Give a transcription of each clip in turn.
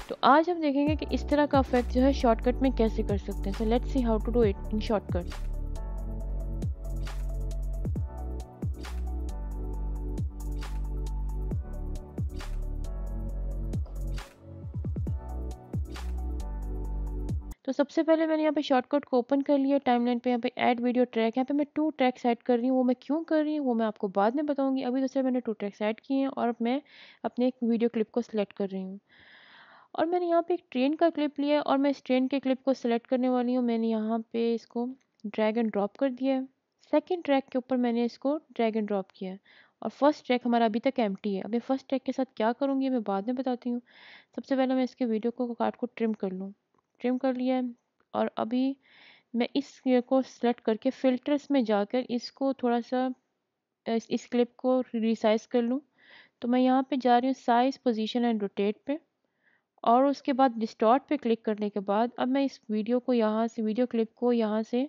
तो आज हम देखेंगे कि इस तरह का इफेक्ट जो है शॉर्टकट में कैसे कर सकते हैं। So let's see how to do it in shortcut. तो सबसे पहले मैंने यहाँ पे शॉर्टकट को ओपन कर लिया। टाइमलाइन पे यहाँ पे ऐड वीडियो ट्रैक, यहाँ पे मैं 2 ट्रैक्स ऐड कर रही हूँ। वो मैं क्यों कर रही हूँ वो मैं आपको बाद में बताऊंगी। अभी तो सिर्फ मैंने 2 ट्रैक्स ऐड किए हैं और मैं अपने एक वीडियो क्लिप को सिलेक्ट कर रही हूँ। और मैंने यहाँ पे एक ट्रेन का क्लिप लिया है और मैं इस ट्रेन के क्लिप को सिलेक्ट करने वाली हूँ। मैंने यहाँ पे इसको ड्रैग एंड ड्रॉप कर दिया है। सेकेंड ट्रैक के ऊपर मैंने इसको ड्रैग एंड ड्रॉप किया है और फर्स्ट ट्रैक हमारा अभी तक एम्प्टी है। अभी फर्स्ट ट्रैक के साथ क्या करूँगी मैं बाद में बताती हूँ। सबसे पहले मैं इसके वीडियो को कार्ड को ट्रिम कर लूँ। ट्रिम कर लिया है और अभी मैं इस ये को सेलेक्ट करके फ़िल्टर्स में जाकर इसको थोड़ा सा इस क्लिप को रिसाइज़ कर लूँ। तो मैं यहाँ पे जा रही हूँ साइज़, पोजीशन एंड रोटेट पे और उसके बाद डिस्टॉर्ट पे क्लिक करने के बाद अब मैं इस वीडियो को यहाँ से वीडियो क्लिप को यहाँ से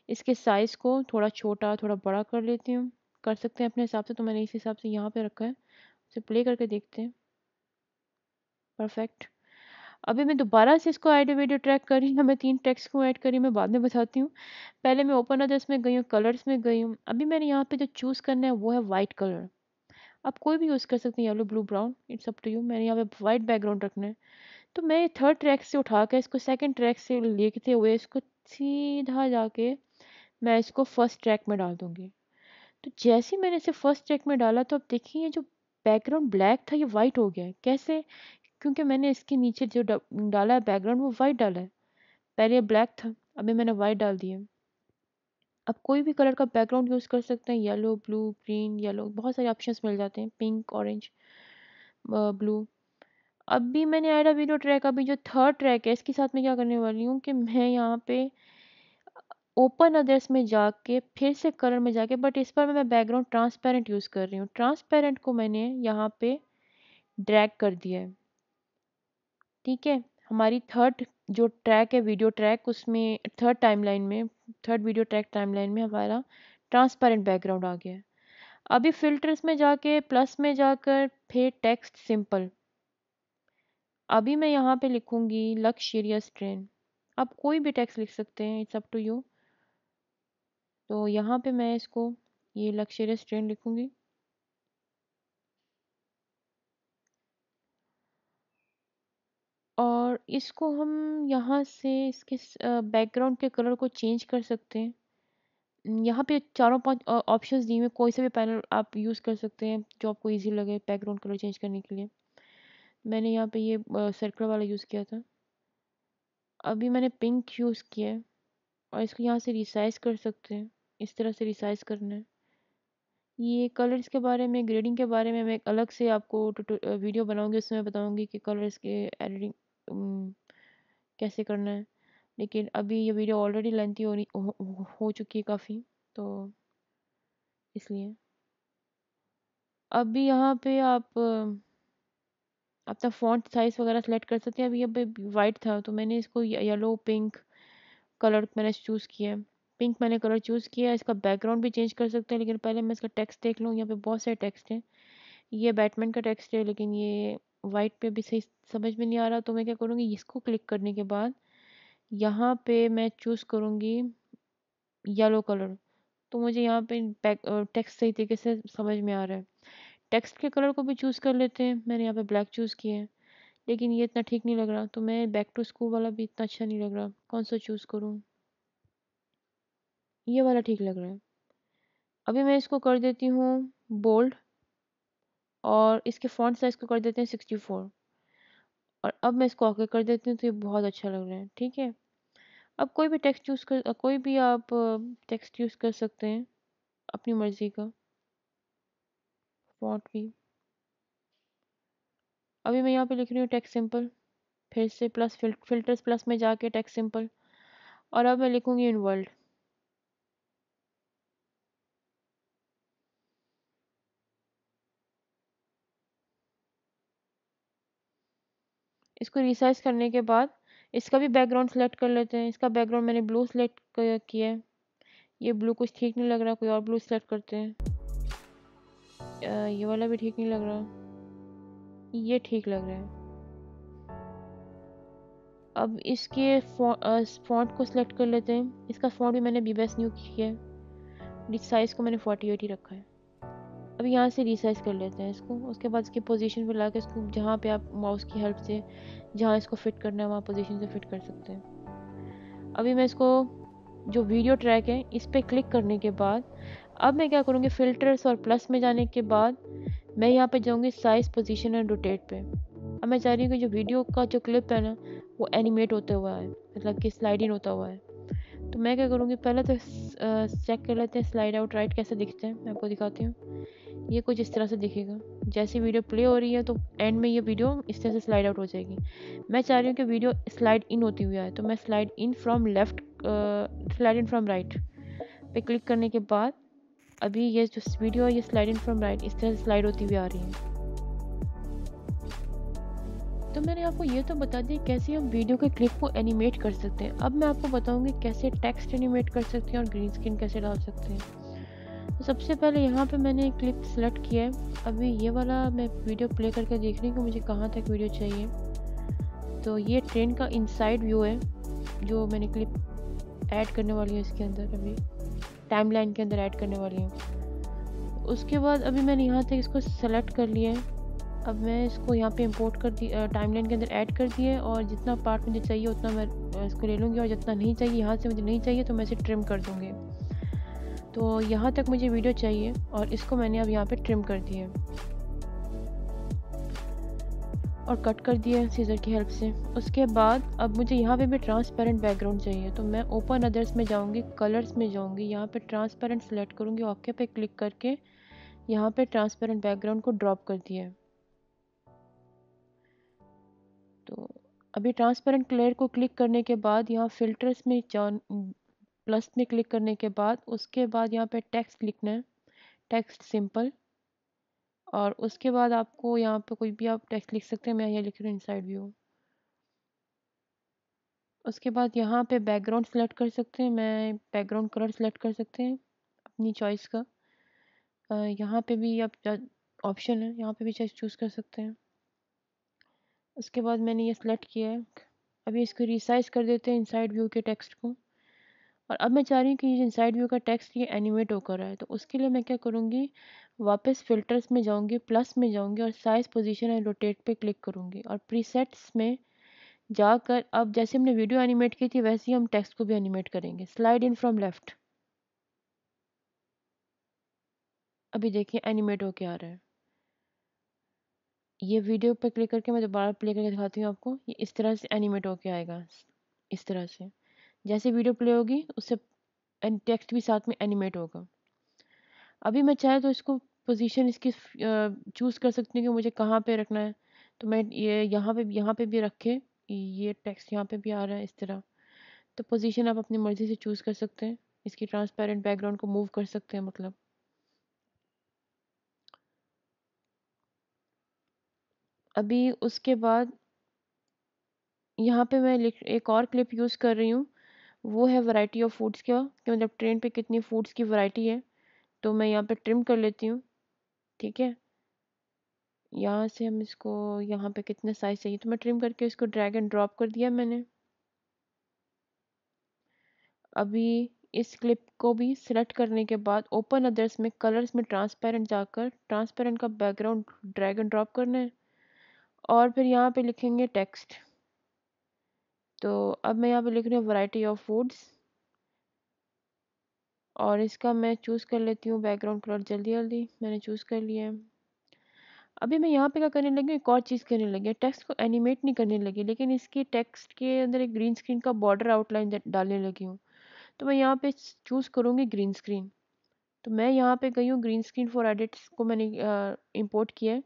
इसके साइज़ को थोड़ा छोटा थोड़ा बड़ा कर लेती हूँ। कर सकते हैं अपने हिसाब से, तो मैंने इस हिसाब से यहाँ पे रखा है। उसे प्ले करके देखते हैं। परफेक्ट। अभी मैं दोबारा से इसको ऐड वीडियो ट्रैक कर रही हूँ। मैं 3 टेक्स्ट को ऐड करी, मैं बाद में बताती हूँ। पहले मैं ओपन अदर्स में गई हूँ, कलर्स में गई हूँ। अभी मैंने यहाँ पे जो चूज़ करना है वो है वाइट कलर। आप कोई भी यूज़ कर सकते हैं, yellow, blue, brown, it's up to you. मैंने यहाँ पे वाइट बैकग्राउंड रखना है। तो मैं थर्ड ट्रैक से उठाकर इसको सेकंड ट्रैक से लेते हुए इसको सीधा जाके मैं इसको फर्स्ट ट्रैक में डाल दूँगी। तो जैसे ही मैंने इसे फर्स्ट ट्रैक में डाला तो अब देखिए ये जो बैकग्राउंड ब्लैक था ये वाइट हो गया है। कैसे? क्योंकि मैंने इसके नीचे जो डाला है बैकग्राउंड वो वाइट डाला है। पहले ये ब्लैक था, अभी मैंने वाइट डाल दिया। अब कोई भी कलर का बैकग्राउंड यूज़ कर सकते हैं, येलो, ब्लू, ग्रीन, येलो, बहुत सारे ऑप्शंस मिल जाते हैं, पिंक, ऑरेंज, ब्लू। अभी मैंने ऐड अ वीडियो ट्रैक, अभी जो थर्ड ट्रैक है इसके साथ मैं क्या करने वाली हूँ कि मैं यहाँ पे ओपन अदर्स में जाके फिर से कलर में जाके, बट इस पर मैं बैकग्राउंड ट्रांसपेरेंट यूज़ कर रही हूँ। ट्रांसपेरेंट को मैंने यहाँ पे ड्रैग कर दिया है। ठीक है, हमारी थर्ड जो ट्रैक है वीडियो ट्रैक, उसमें थर्ड वीडियो ट्रैक टाइमलाइन में हमारा ट्रांसपेरेंट बैकग्राउंड आ गया है। अभी फिल्टर्स में जाके प्लस में जाकर फिर टेक्स्ट सिंपल। अभी मैं यहाँ पे लिखूंगी लक्शरियस ट्रेन। आप कोई भी टेक्स्ट लिख सकते हैं, इट्स अप टू यू। तो यहाँ पे मैं इसको ये लक्शरियस ट्रेन लिखूंगी और इसको हम यहाँ से इसके बैकग्राउंड के कलर को चेंज कर सकते हैं। यहाँ पे चारों 5 ऑप्शंस दिए हुए हैं, कोई से भी पैनल आप यूज़ कर सकते हैं जो आपको ईज़ी लगे बैकग्राउंड कलर चेंज करने के लिए। मैंने यहाँ पे ये सर्कल वाला यूज़ किया था। अभी मैंने पिंक यूज़ किया है और इसको यहाँ से रिसाइज़ कर सकते हैं। इस तरह से रिसाइज़ करना है। ये कलर्स के बारे में, ग्रेडिंग के बारे में मैं एक अलग से आपको वीडियो बनाऊँगी, उसमें बताऊँगी कि कलर्स के एडिटिंग कैसे करना है। लेकिन अभी ये वीडियो ऑलरेडी लेंथी हो चुकी है काफ़ी, तो इसलिए। अभी यहाँ पे आप अपना फ़ॉन्ट साइज़ वगैरह सेलेक्ट कर सकते हैं। अभी वाइट था तो मैंने इसको येलो, पिंक कलर मैंने चूज़ किया है। पिंक मैंने कलर चूज़ किया है। इसका बैकग्राउंड भी चेंज कर सकते हैं, लेकिन पहले मैं इसका टेक्स्ट देख लूँ। यहाँ पे बहुत सारे टेक्स्ट हैं। ये बैटमैन का टेक्स्ट है, लेकिन ये वाइट पे भी सही समझ में नहीं आ रहा। तो मैं क्या करूँगी, इसको क्लिक करने के बाद यहाँ पे मैं चूज़ करूँगी येलो कलर। तो मुझे यहाँ पे टेक्स्ट सही तरीके से समझ में आ रहा है। टेक्स्ट के कलर को भी चूज़ कर लेते हैं। मैंने यहाँ पे ब्लैक चूज़ किया है, लेकिन ये इतना ठीक नहीं लग रहा। तो मैं बैक टू स्कूल वाला भी इतना अच्छा नहीं लग रहा। कौन सा चूज़ करूँ? ये वाला ठीक लग रहा है। अभी मैं इसको कर देती हूँ बोल्ड और इसके फ़ॉन्ट साइज़ को कर देते हैं 64 और अब मैं इसको ओके कर देती हूँ। तो ये बहुत अच्छा लग रहा है। ठीक है, अब कोई भी टेक्स्ट चूज़ कर कोई भी आप टेक्स्ट यूज़ कर सकते हैं अपनी मर्ज़ी का, फ़ॉन्ट भी। अभी मैं यहाँ पे लिख रही हूँ टेक्स्ट सिंपल, फिर से प्लस फ़िल्टर्स प्लस में जाके टेक्स्ट सिंपल और अब मैं लिखूँगी इन वर्ल्ड। इसको रिसाइज़ करने के बाद इसका भी बैकग्राउंड सेलेक्ट कर लेते हैं। इसका बैकग्राउंड मैंने ब्लू सेलेक्ट किया है। ये ब्लू कुछ ठीक नहीं लग रहा, कोई और ब्लू सेलेक्ट करते हैं। ये वाला भी ठीक नहीं लग रहा, ये ठीक लग रहा है। अब इसके फ़ॉन्ट को सिलेक्ट कर लेते हैं। इसका फ़ॉन्ट भी मैंने बीबेस न्यू किया है। साइज़ को मैंने 48 ही रखा है। अभी यहाँ से रीसाइज कर लेते हैं इसको। उसके बाद इसकी पोजीशन पे लाके इसको जहाँ पे आप माउस की हेल्प से जहाँ इसको फिट करना है वहाँ पोजीशन से फिट कर सकते हैं। अभी मैं इसको जो वीडियो ट्रैक है इस पर क्लिक करने के बाद अब मैं क्या करूँगी, फ़िल्टर्स और प्लस में जाने के बाद मैं यहाँ पे जाऊँगी साइज़, पोजीशन एंड रोटेट पे। अब मैं चाह रही हूँ कि जो वीडियो का जो क्लिप है ना वो एनिमेट होता हुआ है, मतलब कि स्लाइड इन होता हुआ है। तो मैं क्या करूँगी, पहले तो चेक कर लेते हैं स्लाइड आउट राइट कैसे दिखते हैं। मैं आपको दिखाती हूँ। ये कुछ इस तरह से दिखेगा। जैसे वीडियो प्ले हो रही है तो एंड में ये वीडियो इस तरह से स्लाइड आउट हो जाएगी। मैं चाह रही हूँ कि वीडियो स्लाइड इन होती हुई आए, तो मैं slide in from left, slide in from right पे क्लिक करने के बाद अभी ये जो वीडियो है ये स्लाइड इन फ्रॉम राइट इस तरह से स्लाइड होती हुई आ रही है। तो मैंने आपको ये तो बता दिया कैसे हम वीडियो के क्लिप को एनिमेट कर सकते हैं। अब मैं आपको बताऊंगी कैसे टेक्स्ट एनिमेट कर सकते हैं और ग्रीन स्क्रीन कैसे डाल सकते हैं। तो सबसे पहले यहाँ पे मैंने एक क्लिप सेलेक्ट किया है। अभी ये वाला मैं वीडियो प्ले करके देख रही हूँ कि मुझे कहाँ तक वीडियो चाहिए। तो ये ट्रेन का इनसाइड व्यू है जो मैंने क्लिप ऐड करने वाली हूँ इसके अंदर, अभी टाइमलाइन के अंदर ऐड करने वाली हूँ। उसके बाद अभी मैंने यहाँ तक इसको सेलेक्ट कर लिया है। अब मैं इसको यहाँ पे इंपोर्ट कर दी, टाइमलाइन के अंदर ऐड कर दिए और जितना पार्ट मुझे चाहिए उतना मैं इसको ले लूँगी और जितना नहीं चाहिए, यहाँ से मुझे नहीं चाहिए तो मैं इसे ट्रिम कर दूँगी। तो यहाँ तक मुझे वीडियो चाहिए और इसको मैंने अब यहाँ पे ट्रिम कर दिया और कट कर दिया सीजर की हेल्प से। उसके बाद अब मुझे यहाँ पे भी ट्रांसपेरेंट बैकग्राउंड चाहिए, तो मैं ओपन अदर्स में जाऊँगी, कलर्स में जाऊँगी, यहाँ पे ट्रांसपेरेंट सेलेक्ट करूँगी, ओके पे क्लिक करके यहाँ पे ट्रांसपेरेंट बैकग्राउंड को ड्रॉप कर दिया है। तो अभी ट्रांसपेरेंट क्लियर को क्लिक करने के बाद यहाँ फिल्टर्स में प्लस में क्लिक करने के बाद उसके बाद यहाँ पे टेक्स्ट लिखना है, टेक्स्ट सिंपल। और उसके बाद आपको यहाँ पे कोई भी आप टेक्स्ट लिख सकते हैं। मैं ये लिख रही हूँ इनसाइड व्यू। उसके बाद यहाँ पे बैकग्राउंड सेलेक्ट कर सकते हैं, मैं बैकग्राउंड कलर सेलेक्ट कर सकते हैं अपनी चॉइस का। यहाँ पे भी आप ऑप्शन है, यहाँ पे भी चॉइस चूज़ कर सकते हैं। उसके बाद मैंने ये सेलेक्ट किया है। अभी इसको रिसाइज कर देते हैं इनसाइड व्यू के टेक्स्ट को। और अब मैं चाह रही हूँ कि ये इनसाइड व्यू का टेक्स्ट ये एनिमेट होकर आए, तो उसके लिए मैं क्या करूँगी, वापस फिल्टर्स में जाऊँगी, प्लस में जाऊँगी और साइज, पोजीशन एंड रोटेट पे क्लिक करूँगी और प्रीसेट्स में जाकर अब जैसे हमने वीडियो एनिमेट की थी वैसे ही हम टेक्स्ट को भी एनिमेट करेंगे। स्लाइड इन फ्रॉम लेफ्ट, अभी देखिए एनिमेट होके आ रहा है। ये वीडियो पर क्लिक करके मैं दोबारा प्ले करके दिखाती हूँ आपको। ये इस तरह से एनिमेट होके आएगा, इस तरह से जैसे वीडियो प्ले होगी उससे टेक्स्ट भी साथ में एनिमेट होगा। अभी मैं चाहे तो इसको पोजीशन इसकी चूज़ कर सकती हूँ कि मुझे कहाँ पे रखना है। तो मैं ये यहाँ पे भी रखे, ये टेक्स्ट यहाँ पे भी आ रहा है इस तरह। तो पोजीशन आप अपनी मर्ज़ी से चूज़ कर सकते हैं। इसकी ट्रांसपेरेंट बैकग्राउंड को मूव कर सकते हैं मतलब। अभी उसके बाद यहाँ पे मैं एक और क्लिप यूज़ कर रही हूँ, वो है वैरायटी ऑफ फूड्स का, कि मतलब ट्रेन पे कितनी फूड्स की वैरायटी है। तो मैं यहाँ पे ट्रिम कर लेती हूँ, ठीक है। यहाँ से हम इसको यहाँ पे कितने साइज़ चाहिए तो मैं ट्रिम करके इसको ड्रैग एंड ड्रॉप कर दिया मैंने। अभी इस क्लिप को भी सिलेक्ट करने के बाद ओपन अदर्स में कलर्स में ट्रांसपेरेंट जाकर ट्रांसपेरेंट का बैकग्राउंड ड्रैग एंड ड्रॉप करना है और फिर यहाँ पे लिखेंगे टेक्स्ट। तो अब मैं यहाँ पे लिख रही हूँ वैरायटी ऑफ फूड्स और इसका मैं चूज़ कर लेती हूँ बैकग्राउंड कलर। जल्दी जल्दी मैंने चूज़ कर लिया है। अभी मैं यहाँ पे क्या करने लगी हूँ, एक और चीज़ करने लगी है, टेक्स्ट को एनिमेट नहीं करने लगी लेकिन इसकी टेक्स्ट के अंदर एक ग्रीन स्क्रीन का बॉर्डर आउटलाइन डालने लगी हूँ। तो मैं यहाँ पे चूज़ करूँगी ग्रीन स्क्रीन। तो मैं यहाँ पे गई हूँ, ग्रीन स्क्रीन फॉर एडिट्स को मैंने इंपोर्ट किया है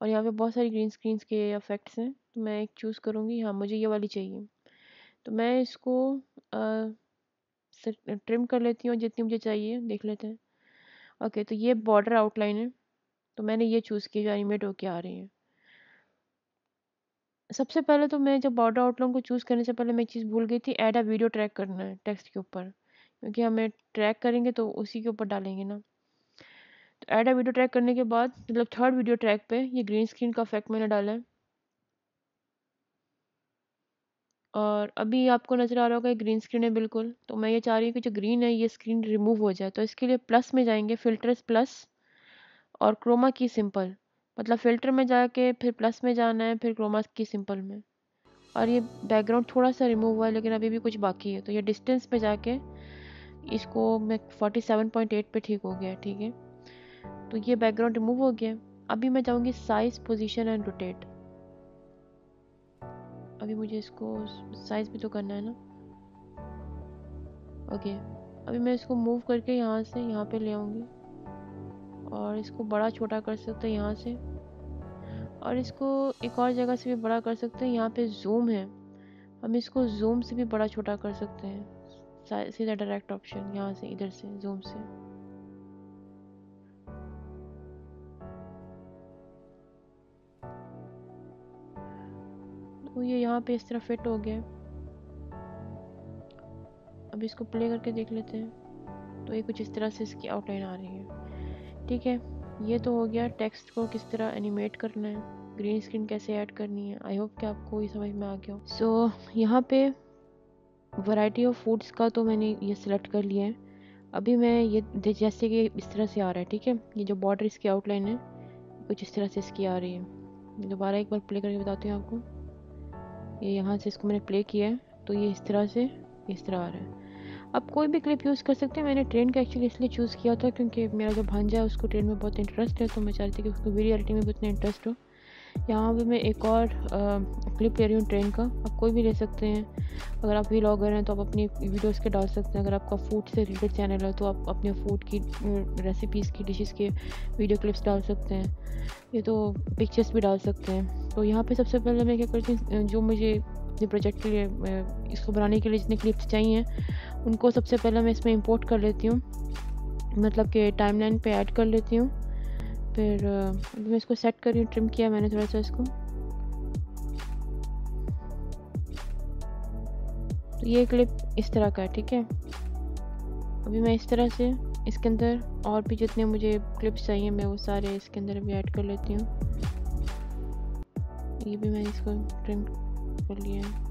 और यहाँ पे बहुत सारी ग्रीन स्क्रीन के इफेक्ट्स हैं। तो मैं एक चूज़ करूँगी, हाँ मुझे ये वाली चाहिए। तो मैं इसको ट्रिम कर लेती हूँ जितनी मुझे चाहिए, देख लेते हैं। ओके, तो ये बॉर्डर आउटलाइन है, तो मैंने ये चूज़ की जो एनिमेट होके आ रही है। सबसे पहले तो मैं जब बॉर्डर आउटलाइन को चूज़ करने से पहले मैं एक चीज़ भूल गई थी, ऐड अ वीडियो ट्रैक करना है टेक्स्ट के ऊपर, क्योंकि हमें ट्रैक करेंगे तो उसी के ऊपर डालेंगे ना। तो ऐड अ वीडियो ट्रैक करने के बाद मतलब थर्ड वीडियो ट्रैक पे ये ग्रीन स्क्रीन का इफेक्ट मैंने डाला है। और अभी आपको नज़र आ रहा होगा ग्रीन स्क्रीन है बिल्कुल, तो मैं ये चाह रही हूँ कि जो ग्रीन है ये स्क्रीन रिमूव हो जाए। तो इसके लिए प्लस में जाएंगे, फ़िल्टर्स प्लस और क्रोमा की सिंपल, मतलब फ़िल्टर में जाके फिर प्लस में जाना है, फिर क्रोमा की सिंपल में। और ये बैकग्राउंड थोड़ा सा रिमूव हुआ है लेकिन अभी भी कुछ बाकी है, तो ये डिस्टेंस पे जाके इसको मैं 47.8 पे ठीक हो गया, ठीक है। तो ये बैकग्राउंड रिमूव हो गया। अभी मैं जाऊँगी साइज़, पोजीशन एंड रोटेट। अभी मुझे इसको साइज़ भी तो करना है ना। ओके, अभी मैं इसको मूव करके यहाँ से यहाँ पे ले आऊँगी और इसको बड़ा छोटा कर सकते हैं यहाँ से, और इसको एक और जगह से भी बड़ा कर सकते हैं। यहाँ पे जूम है, हम इसको जूम से भी बड़ा छोटा कर सकते हैं। सीधा डायरेक्ट ऑप्शन यहाँ से, इधर से जूम से। तो ये यहाँ पे इस तरह फिट हो गया। अब इसको प्ले करके देख लेते हैं। तो ये कुछ इस तरह से इसकी आउटलाइन आ रही है, ठीक है। ये तो हो गया टेक्स्ट को किस तरह एनिमेट करना है, ग्रीन स्क्रीन कैसे ऐड करनी है। आई होप कि आपको ये समझ में आ गया हो। सो यहाँ पे वैरायटी ऑफ फूड्स का तो मैंने ये सिलेक्ट कर लिया है। अभी मैं ये जैसे कि इस तरह से आ रहा है, ठीक है। ये जो बॉर्डर इसकी आउटलाइन है कुछ इस तरह से इसकी आ रही है। दोबारा एक बार प्ले करके बताती हूँ आपको। ये यहाँ से इसको मैंने प्ले किया है तो ये इस तरह से इस तरह आ रहा है। आप कोई भी क्लिप यूज़ कर सकते हैं। मैंने ट्रेन का एक्चुअली इसलिए चूज़ किया था क्योंकि मेरा जो भांजा है उसको ट्रेन में बहुत इंटरेस्ट है, तो मैं चाहती थी कि उसको वीडियो एडिटिंग में भी उतना इंटरेस्ट हो। यहाँ पे मैं एक और क्लिप ले रही हूँ ट्रेन का। आप कोई भी ले सकते हैं। अगर आप व्लॉगर हैं तो आप अपनी वीडियोस के डाल सकते हैं। अगर आपका फूड से रिलेटेड चैनल है तो आप अपने फूड की रेसिपीज़ की, डिशेस के वीडियो क्लिप्स डाल सकते हैं। ये तो पिक्चर्स भी डाल सकते हैं। तो यहाँ पे सबसे पहले मैं क्या करती हूँ, जो मुझे अपने प्रोजेक्ट के लिए इसको बनाने के लिए जितने क्लिप्स चाहिए उनको सबसे पहले मैं इसमें इंपोर्ट कर लेती हूँ, मतलब कि टाइमलाइन पे ऐड कर लेती हूँ। फिर अभी मैं इसको सेट कर रही हूँ, ट्रिम किया मैंने थोड़ा सा इसको। तो ये क्लिप इस तरह का है, ठीक है। अभी मैं इस तरह से इसके अंदर और भी जितने मुझे क्लिप्स चाहिए मैं वो सारे इसके अंदर भी ऐड कर लेती हूँ। ये भी मैंने इसको ट्रिम कर लिया है।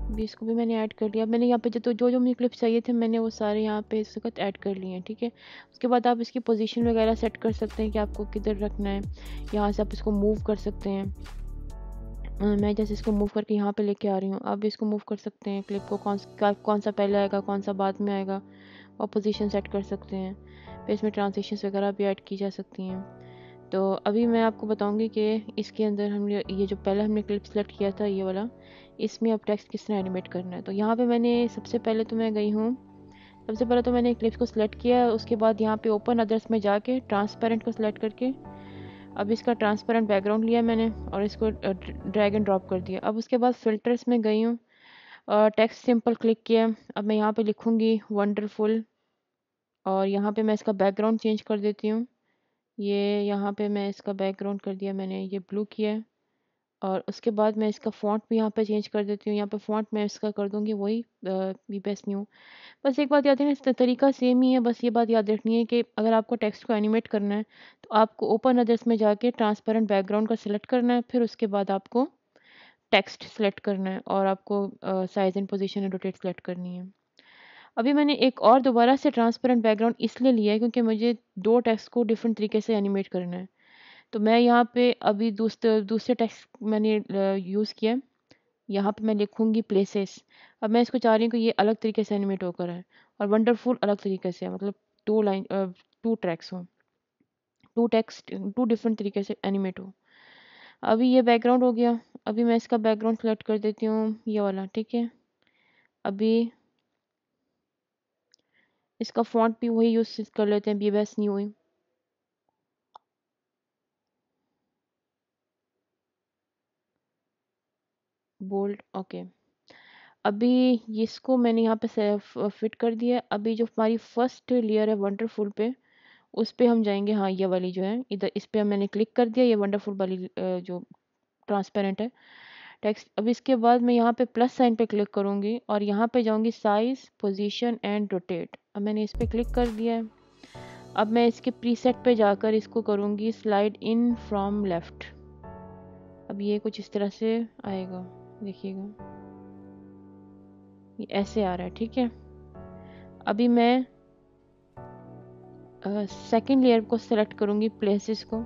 भी इसको भी मैंने ऐड कर लिया। मैंने यहाँ पे जो जो मुझे क्लिप्स चाहिए थे मैंने वो सारे यहाँ पे इस वक्त ऐड कर लिए हैं, ठीक है। उसके बाद आप इसकी पोजीशन वगैरह सेट कर सकते हैं कि आपको किधर रखना है। यहाँ से आप इसको मूव कर सकते हैं। मैं जैसे इसको मूव करके यहाँ पे लेके आ रही हूँ, आप भी इसको मूव कर सकते हैं। क्लिप को कौन सा पहले आएगा कौन सा बाद में आएगा, और पोजीशन सेट कर सकते हैं। फिर इसमें ट्रांजिशंस वगैरह भी ऐड की जा सकती हैं। तो अभी मैं आपको बताऊंगी कि इसके अंदर हमने ये जो पहले हमने क्लिप सेलेक्ट किया था ये वाला, इसमें अब टेक्स्ट किस तरह एनिमेट करना है। तो यहाँ पे मैंने सबसे पहले तो मैं गई हूँ, सबसे पहले तो मैंने क्लिप्स को सिलेक्ट किया। उसके बाद यहाँ पे ओपन अदर्स में जाके ट्रांसपेरेंट को सिलेक्ट करके अब इसका ट्रांसपेरेंट बैकग्राउंड लिया मैंने और इसको ड्रैग एंड ड्रॉप कर दिया। अब उसके बाद फ़िल्टर्स में गई हूँ, टेक्स्ट सिंपल क्लिक किया। अब मैं यहाँ पे लिखूँगी वंडरफुल, और यहाँ पे मैं इसका बैकग्राउंड चेंज कर देती हूँ। ये यहाँ पे मैं इसका बैकग्राउंड कर दिया मैंने, ये ब्लू किया है। और उसके बाद मैं इसका फ़ॉन्ट भी यहाँ पे चेंज कर देती हूँ। यहाँ पे फ़ॉन्ट मैं इसका कर दूँगी वही वीबेस न्यू। बस एक बात याद है ना, इसका तरीका सेम ही है। बस ये बात याद रखनी है कि अगर आपको टेक्स्ट को एनिमेट करना है तो आपको ओपन अदर्स में जाके ट्रांसपेरेंट बैकग्राउंड का सिलेक्ट करना है। फिर उसके बाद आपको टेक्स्ट सेलेक्ट करना है और आपको size and position and rotate select करनी है। अभी मैंने एक और दोबारा से ट्रांसपेरेंट बैकग्राउंड इसलिए लिया है क्योंकि मुझे दो टेक्स्ट को डिफरेंट तरीके से एनिमेट करना है। तो मैं यहाँ पे अभी दूसरे टेक्स्ट मैंने यूज़ किया है। यहाँ पे मैं लिखूँगी प्लेसेस। अब मैं इसको चाह रही हूँ कि ये अलग तरीके से एनिमेट होकर है और वंडरफुल अलग तरीके से है, मतलब टू ट्रैक्स हों, टू टेक्स्ट टू डिफरेंट तरीके से एनिमेट हो। अभी ये बैकग्राउंड हो गया। अभी मैं इसका बैकग्राउंड सेलेक्ट कर देती हूँ ये वाला, ठीक है। अभी इसका फ़ॉन्ट भी वही यूज़ कर लेते हैं, बीबीएस न्यू ही। Bold, okay. अभी इसको मैंने यहाँ पे फिट कर दिया। अभी जो हमारी फर्स्ट लेयर है वंडरफुल पे, उस पे हम जाएंगे। हाँ, ये वाली जो है इधर, इस पे मैंने क्लिक कर दिया। ये वंडरफुल वाली जो ट्रांसपेरेंट है। टेक्स्ट। अब इसके बाद मैं यहाँ पे प्लस साइन पे क्लिक करूँगी और यहाँ पे जाऊँगी साइज़, पोजीशन एंड रोटेट। अब मैंने इस पर क्लिक कर दिया है। अब मैं इसके प्रीसेट पे जाकर इसको करूँगी स्लाइड इन फ्रॉम लेफ़्ट। अब ये कुछ इस तरह से आएगा, देखिएगा ये ऐसे आ रहा है, ठीक है। अभी मैं सेकंड लेयर को सेलेक्ट करूँगी, प्लेसेस को,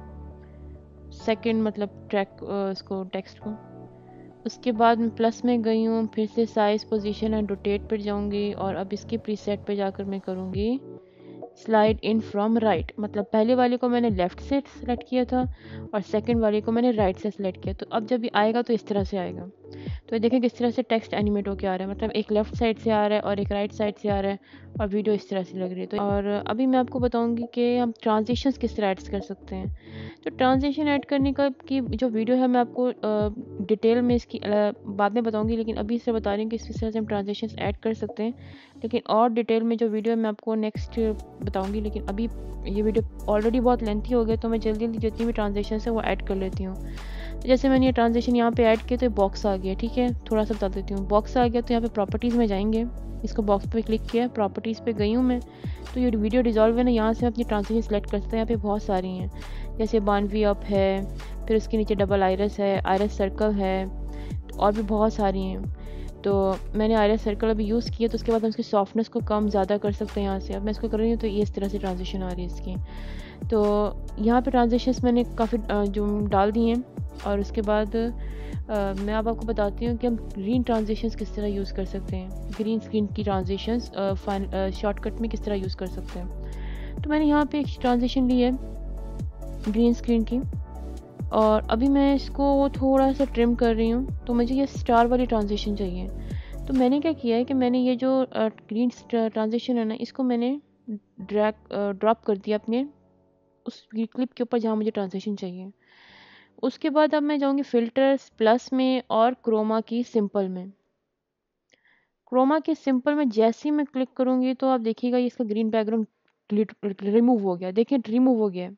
सेकंड मतलब ट्रैक उसको टेक्स्ट को। उसके बाद मैं प्लस में गई हूँ, फिर से साइज़, पोजीशन एंड रोटेट पर जाऊँगी और अब इसके प्रीसेट पे जाकर मैं करूँगी स्लाइड इन फ्रॉम राइट। मतलब पहले वाले को मैंने लेफ़्ट से सेलेक्ट किया था और सेकंड वाले को मैंने राइट से सेलेक्ट किया। तो अब जब ये आएगा तो इस तरह से आएगा। तो ये देखें किस तरह से टेक्स्ट एनिमेट होकर आ रहा है, मतलब एक लेफ़्ट साइड से आ रहा है और एक राइट साइड से आ रहा है और वीडियो इस तरह से लग रही है। तो और अभी मैं आपको बताऊँगी कि हम ट्रांजिशंस किस तरह ऐड कर सकते हैं। तो ट्रांजिशन ऐड करने का की जो वीडियो है मैं आपको डिटेल में इसकी बाद में बताऊँगी, लेकिन अभी से बता रही हूँ कि इस तरह से हम ट्रांजिशंस ऐड कर सकते हैं। लेकिन और डिटेल में जो वीडियो है मैं आपको नेक्स्ट बताऊंगी, लेकिन अभी ये वीडियो ऑलरेडी बहुत लेंथी हो गया तो मैं जल्दी जल्दी जितनी भी ट्रांजेक्शन है वो ऐड कर लेती हूँ। तो जैसे मैंने ये ट्रांजेक्शन यहाँ पे ऐड किया तो बॉक्स आ गया, ठीक है। थोड़ा सा बता देती हूँ, बॉक्स आ गया तो यहाँ पे प्रॉपर्टीज़ में जाएंगे, इसको बॉक्स पे क्लिक किया, प्रॉपर्टीज़ पे गई हूँ मैं। तो ये वीडियो डिज़ॉल्व है ना, यहाँ से अपनी ट्रांजेक्शन सेलेक्ट कर सकते हैं। यहाँ पे बहुत सारी हैं, जैसे बानवी अप है, फिर उसके नीचे डबल आयरस है, आयरस सर्कल है, और भी बहुत सारी हैं। तो मैंने आयरस सर्कल अभी यूज़ किया, तो उसके बाद हम उसकी सॉफ्टनेस को कम ज़्यादा कर सकते हैं यहाँ से। अब मैं इसको कर रही हूँ तो ये इस तरह से ट्रांजिशन आ रही है इसकी। तो यहाँ पे ट्रांजिशंस मैंने काफ़ी जो डाल दिए हैं। और उसके बाद मैं अब आपको बताती हूँ कि हम ग्रीन ट्रांजिशंस किस तरह यूज़ कर सकते हैं, ग्रीन स्क्रीन की ट्रांजिशंस शॉर्टकट में किस तरह यूज़ कर सकते हैं। तो मैंने यहाँ पर एक ट्रांजिशन ली है ग्रीन स्क्रीन की, और अभी मैं इसको थोड़ा सा ट्रिम कर रही हूँ। तो मुझे ये स्टार वाली ट्रांजिशन चाहिए। तो मैंने क्या किया है कि मैंने ये जो ग्रीन ट्रांजिशन है ना, इसको मैंने ड्रॉप कर दिया अपने उस क्लिप के ऊपर जहाँ मुझे ट्रांजिशन चाहिए। उसके बाद अब मैं जाऊँगी फ़िल्टर्स, प्लस में और क्रोमा की सिंपल में। क्रोमा के सिंपल में जैसे ही मैं क्लिक करूँगी तो आप देखिएगा ये इसका ग्रीन बैकग्राउंड रिमूव हो गया। देखिए रिमूव हो गया है।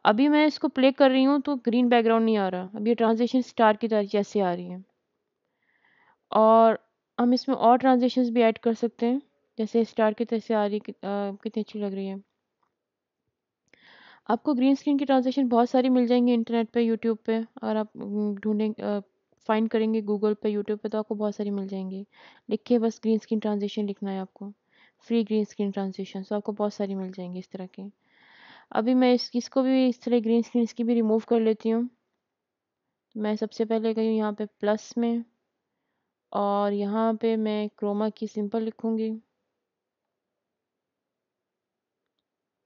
अभी मैं इसको प्ले कर रही हूँ तो ग्रीन बैकग्राउंड नहीं आ रहा, अब ये ट्रांजिशन स्टार की तरह जैसे आ रही है। और हम इसमें और ट्रांजिशंस भी ऐड कर सकते हैं, जैसे स्टार की तरह से आ रही, कितनी अच्छी लग रही है। आपको ग्रीन स्क्रीन की ट्रांजिशन बहुत सारी मिल जाएंगी इंटरनेट पे, यूट्यूब पे, और आप ढूंढेंगे, फाइंड करेंगे गूगल पे, यूट्यूब पे, तो आपको बहुत सारी मिल जाएंगी। लिखिए बस ग्रीन स्क्रीन ट्रांजिशन लिखना है आपको, फ्री ग्रीन स्क्रीन ट्रांजिशन, तो आपको बहुत सारी मिल जाएंगी इस तरह की। अभी मैं इसको भी इस तरह ग्रीन स्क्रीन इसकी भी रिमूव कर लेती हूँ। मैं सबसे पहले गई हूँ यहाँ पे प्लस में, और यहाँ पे मैं क्रोमा की सिंपल लिखूँगी।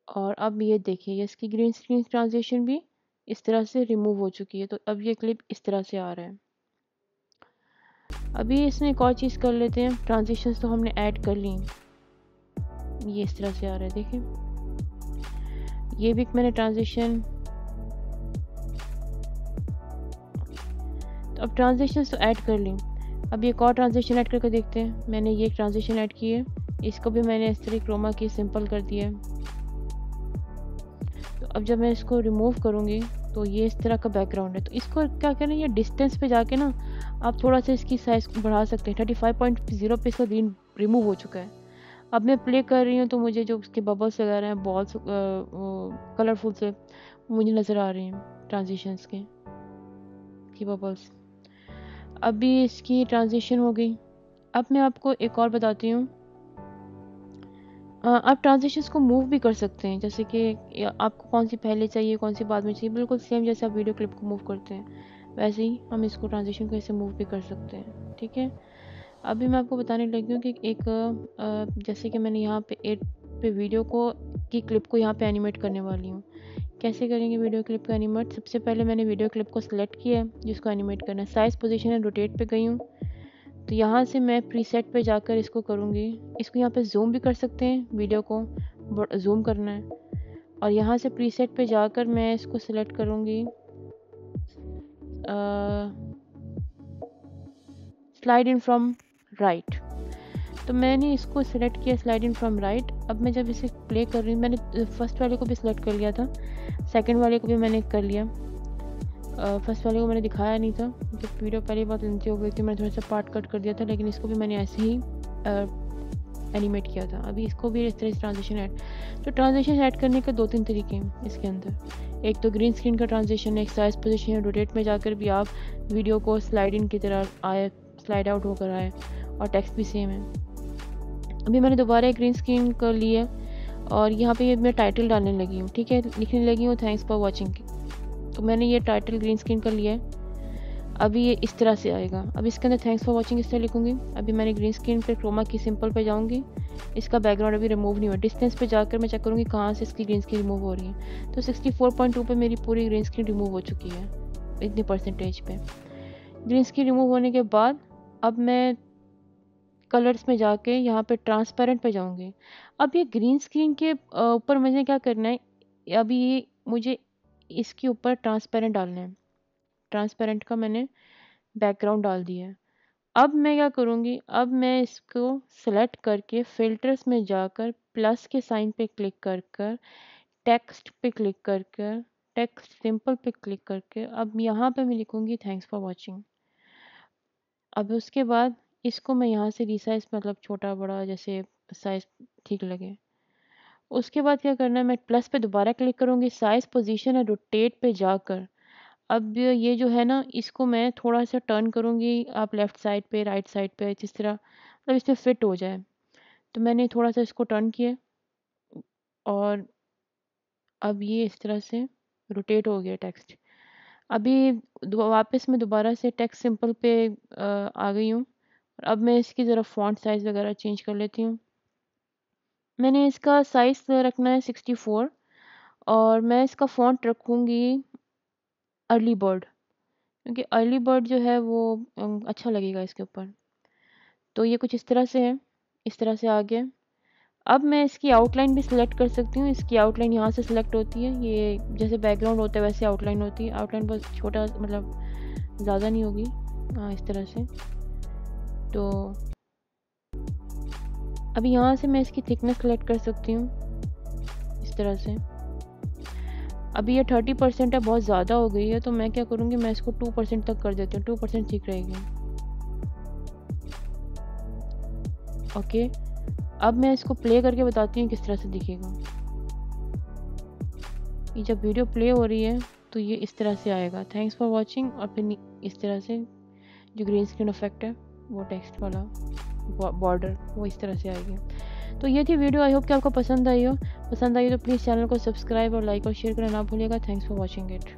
और अब ये देखिए ये इसकी ग्रीन स्क्रीन ट्रांजिशन भी इस तरह से रिमूव हो चुकी है। तो अब ये क्लिप इस तरह से आ रहा है। अभी इसमें एक और चीज़ कर लेते हैं, ट्रांजिशंस तो हमने ऐड कर ली, ये इस तरह से आ रहा है, देखिए ये भी मैंने ट्रांजिशन। तो अब ट्रांजिशंस तो ऐड कर ली, अब एक और ट्रांजिशन ऐड करके देखते हैं। मैंने ये ट्रांजिशन ऐड की है, इसको भी मैंने इस तरह क्रोमा की सिंपल कर दिया है। तो अब जब मैं इसको रिमूव करूँगी तो ये इस तरह का बैकग्राउंड है। तो इसको क्या करना है, ये डिस्टेंस पे जाके ना आप थोड़ा सा इसकी साइज़ बढ़ा सकते हैं। 35.0 पे इसका ग्रीन रिमूव हो चुका है। अब मैं प्ले कर रही हूँ तो मुझे जो उसके बबल्स वगैरह हैं, बॉल्स कलरफुल से मुझे नज़र आ रही हैं, ट्रांजिशंस की बबल्स। अभी इसकी ट्रांजिशन हो गई। अब मैं आपको एक और बताती हूँ, आप ट्रांजिशंस को मूव भी कर सकते हैं, जैसे कि आपको कौन सी पहले चाहिए कौन सी बाद में चाहिए, बिल्कुल सेम जैसे आप वीडियो क्लिप को मूव करते हैं वैसे ही हम इसको ट्रांजिशन को ऐसे मूव भी कर सकते हैं, ठीक है। अभी मैं आपको बताने लगी हूँ कि एक जैसे कि मैंने यहाँ पे 8 पे वीडियो को की क्लिप को यहाँ पे एनिमेट करने वाली हूँ। कैसे करेंगे वीडियो क्लिप को एनिमेट? सबसे पहले मैंने वीडियो क्लिप को सिलेक्ट किया है जिसको एनिमेट करना है, साइज़, पोजीशन एंड रोटेट पे गई हूँ। तो यहाँ से मैं प्रीसेट पे जाकर इसको करूँगी। इसको यहाँ पे जूम भी कर सकते हैं, वीडियो को जूम करना है। और यहाँ से प्रीसेट पे जाकर मैं इसको सिलेक्ट करूँगी स्लाइड इन फ्रॉम राइट। तो मैंने इसको सिलेक्ट किया स्लाइड इन फ्रॉम राइट। अब मैं जब इसे प्ले कर रही हूँ, मैंने फर्स्ट वाले को भी सिलेक्ट कर लिया था, सेकंड वाले को भी मैंने कर लिया। फर्स्ट वाले को मैंने दिखाया नहीं था क्योंकि वीडियो पहले बहुत लेंथी हो गई थी, मैंने थोड़ा सा पार्ट कट कर दिया था, लेकिन इसको भी मैंने ऐसे ही एनिमेट किया था। अभी इसको भी इस तरह से ट्रांजिशन ऐड, तो ट्रांजिशन ऐड करने के 2-3 तरीके हैं इसके अंदर। एक तो ग्रीन स्क्रीन का ट्रांजिशन, एक साइज पोजीशन या रोटेट में जाकर भी आप वीडियो को स्लाइड इन की तरह आए, स्लाइड आउट होकर आए, और टेक्स्ट भी सेम है। अभी मैंने दोबारा एक ग्रीन स्क्रीन कर ली है और यहाँ पे मैं टाइटल डालने लगी हूँ, ठीक है, लिखने लगी हूँ थैंक्स फॉर वॉचिंग। तो मैंने ये टाइटल ग्रीन स्क्रीन कर लिया है। अभी ये इस तरह से आएगा। अब इसके अंदर थैंक्स फॉर वॉचिंग इस तरह लिखूंगी। अभी मैंने ग्रीन स्क्रीन पे क्रोमा की सिंपल पे जाऊंगी, इसका बैकग्राउंड अभी रिमूव नहीं हुआ, डिस्टेंस पे जाकर मैं चेक करूँगी कहाँ से इसकी ग्रीन स्क्रीन रिमूव हो रही है। तो 64.2 पे मेरी पूरी ग्रीन स्क्रीन रिमूव हो चुकी है, इतनी परसेंटेज पे। ग्रीन स्क्रीन रिमूव होने के बाद अब मैं कलर्स में जाके यहाँ पे ट्रांसपेरेंट पे जाऊँगी। अब ये ग्रीन स्क्रीन के ऊपर मुझे क्या करना है, अभी ये मुझे इसके ऊपर ट्रांसपेरेंट डालना है। ट्रांसपेरेंट का मैंने बैकग्राउंड डाल दिया है। अब मैं क्या करूँगी, अब मैं इसको सेलेक्ट करके फ़िल्टर्स में जाकर प्लस के साइन पे क्लिक कर कर टेक्स्ट पे क्लिक कर कर टेक्स्ट सिंपल पे क्लिक करके अब यहाँ पे मैं लिखूँगी थैंक्स फॉर वॉचिंग। अब उसके बाद इसको मैं यहाँ से रिसाइज, मतलब छोटा बड़ा जैसे साइज ठीक लगे। उसके बाद क्या करना है, मैं प्लस पे दोबारा क्लिक करूँगी, साइज पोजीशन और रोटेट पे जाकर अब ये जो है ना, इसको मैं थोड़ा सा टर्न करूँगी, आप लेफ़्ट साइड पे राइट साइड पे जिस तरह मतलब इसमें फिट हो जाए। तो मैंने थोड़ा सा इसको टर्न किया और अब ये इस तरह से रोटेट हो गया टेक्स्ट। अभी वापस मैं दोबारा से टेक्स्ट सिंपल पे आ गई हूँ। अब मैं इसकी ज़रा फ़ॉन्ट साइज़ वगैरह चेंज कर लेती हूँ। मैंने इसका साइज़ रखना है 64 और मैं इसका फ़ॉन्ट रखूँगी अर्ली बर्ड, क्योंकि अर्ली बर्ड जो है वो अच्छा लगेगा इसके ऊपर। तो ये कुछ इस तरह से है, इस तरह से आ गया। अब मैं इसकी आउटलाइन भी सिलेक्ट कर सकती हूँ। इसकी आउटलाइन यहाँ से सिलेक्ट होती है, ये जैसे बैकग्राउंड होता है वैसे आउटलाइन होती है। आउटलाइन बहुत छोटा, मतलब ज़्यादा नहीं होगी, हाँ इस तरह से। तो अभी यहाँ से मैं इसकी थिकनेस सेलेक्ट कर सकती हूँ इस तरह से। अभी ये 30% है, बहुत ज़्यादा हो गई है, तो मैं क्या करूँगी, मैं इसको 2% तक कर देती हूँ, 2% ठीक रहेगी। ओके, अब मैं इसको प्ले करके बताती हूँ किस तरह से दिखेगा। ये जब वीडियो प्ले हो रही है तो ये इस तरह से आएगा, थैंक्स फॉर वॉचिंग, और फिर इस तरह से जो ग्रीन स्क्रीन इफेक्ट है वो टेक्स्ट वाला बॉर्डर वो इस तरह से आएगी। तो ये थी वीडियो, आई होप कि आपको पसंद आई हो। पसंद आई तो प्लीज़ चैनल को सब्सक्राइब और लाइक और शेयर करना ना भूलिएगा। Thanks for watching it.